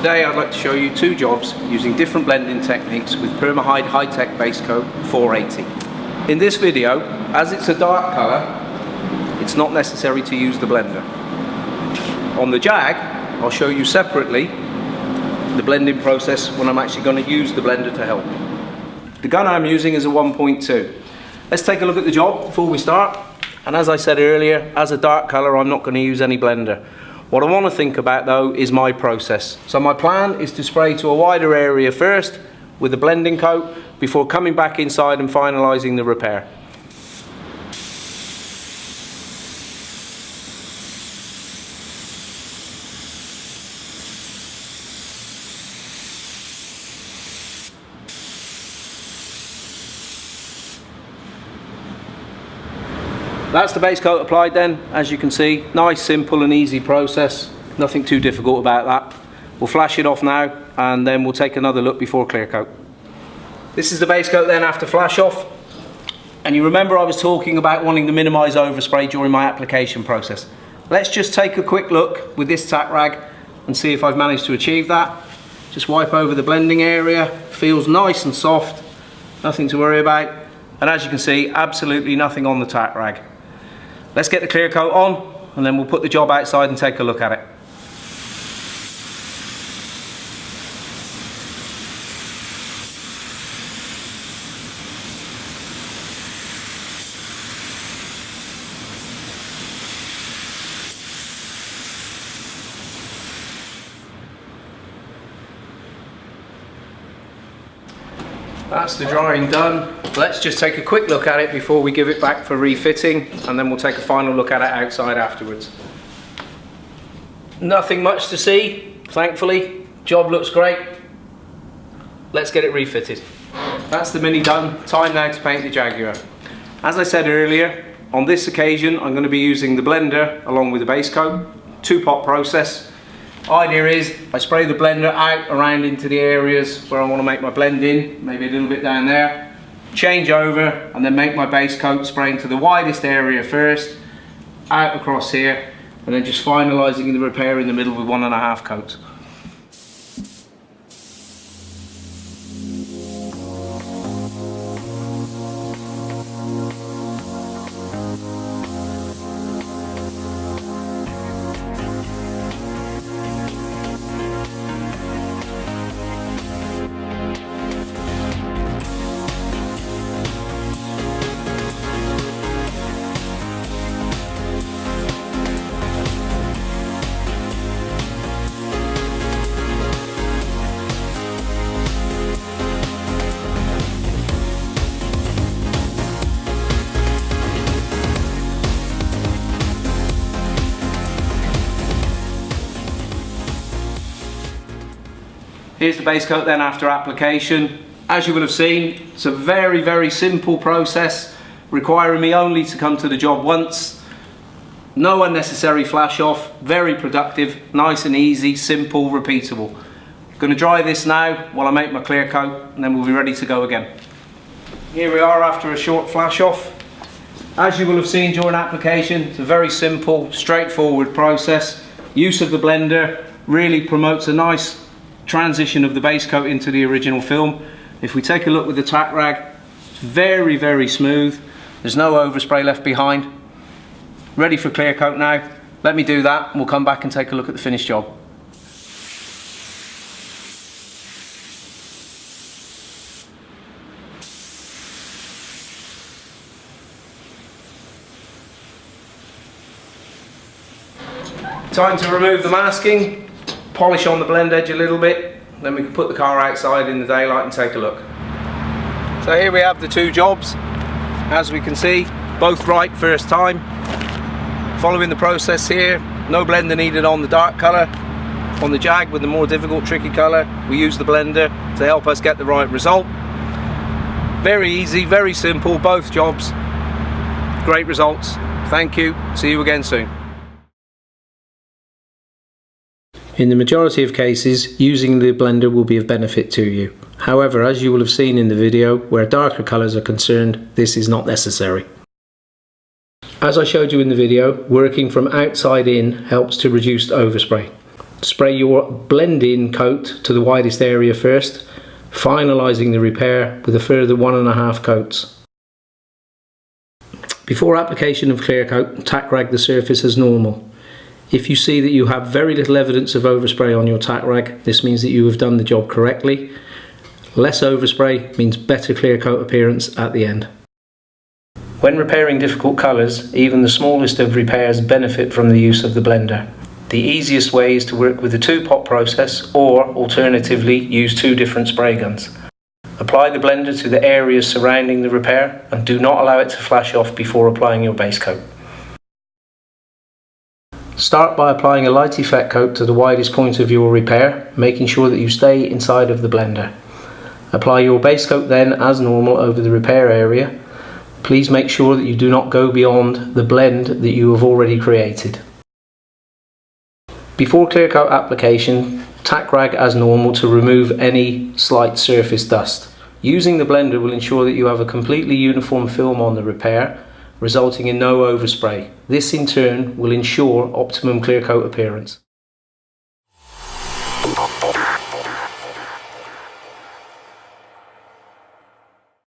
Today I'd like to show you two jobs using different blending techniques with Permahide High-Tech Base Coat 480. In this video, as it's a dark colour, it's not necessary to use the blender. On the Jag, I'll show you separately the blending process when I'm actually going to use the blender to help me. The gun I'm using is a 1.2. Let's take a look at the job before we start. And as I said earlier, as a dark colour, I'm not going to use any blender. What I want to think about though is my process. So my plan is to spray to a wider area first with a blending coat before coming back inside and finalising the repair. That's the base coat applied then, as you can see. Nice, simple and easy process. Nothing too difficult about that. We'll flash it off now and then we'll take another look before clear coat. This is the base coat then after flash off. And you remember I was talking about wanting to minimise overspray during my application process. Let's just take a quick look with this tack rag and see if I've managed to achieve that. Just wipe over the blending area. Feels nice and soft. Nothing to worry about. And as you can see, absolutely nothing on the tack rag. Let's get the clear coat on and then we'll put the job outside and take a look at it. That's the drying done. Let's just take a quick look at it before we give it back for refitting, and then we'll take a final look at it outside afterwards. Nothing much to see, thankfully. Job looks great. Let's get it refitted. That's the Mini done. Time now to paint the Jaguar. As I said earlier, on this occasion I'm going to be using the blender along with the base coat. Two-pot process. Idea is I spray the blender out around into the areas where I want to make my blend in, maybe a little bit down there, change over and then make my base coat, spraying to the widest area first, out across here, and then just finalising the repair in the middle with 1.5 coats. Here's the base coat then after application. As you will have seen, it's a very simple process, requiring me only to come to the job once. No unnecessary flash off, very productive, nice and easy, simple, repeatable. Going to dry this now while I make my clear coat and then we'll be ready to go again. Here we are after a short flash off. As you will have seen during application, it's a very simple, straightforward process. Use of the blender really promotes a nice transition of the base coat into the original film. If we take a look with the tack rag, it's very smooth. There's no overspray left behind. Ready for clear coat now. Let me do that and we'll come back and take a look at the finished job. Time to remove the masking. Polish on the blend edge a little bit, then we can put the car outside in the daylight and take a look. So here we have the two jobs. As we can see, both right first time. Following the process here, no blender needed on the dark colour. On the Jag with the more difficult, tricky colour, we use the blender to help us get the right result. Very easy, very simple, both jobs. Great results. Thank you. See you again soon. In the majority of cases, using the blender will be of benefit to you. However, as you will have seen in the video, where darker colours are concerned, this is not necessary. As I showed you in the video, working from outside in helps to reduce overspray. Spray your blend-in coat to the widest area first, finalising the repair with a further 1.5 coats. Before application of clear coat, tack rag the surface as normal. If you see that you have very little evidence of overspray on your tack rag, this means that you have done the job correctly. Less overspray means better clear coat appearance at the end. When repairing difficult colours, even the smallest of repairs benefit from the use of the blender. The easiest way is to work with the 2-pot process, or alternatively use 2 different spray guns. Apply the blender to the areas surrounding the repair and do not allow it to flash off before applying your base coat. Start by applying a light effect coat to the widest point of your repair, making sure that you stay inside of the blender. Apply your base coat then as normal over the repair area. Please make sure that you do not go beyond the blend that you have already created. Before clear coat application, tack rag as normal to remove any slight surface dust. Using the blender will ensure that you have a completely uniform film on the repair, resulting in no overspray. This in turn will ensure optimum clear coat appearance.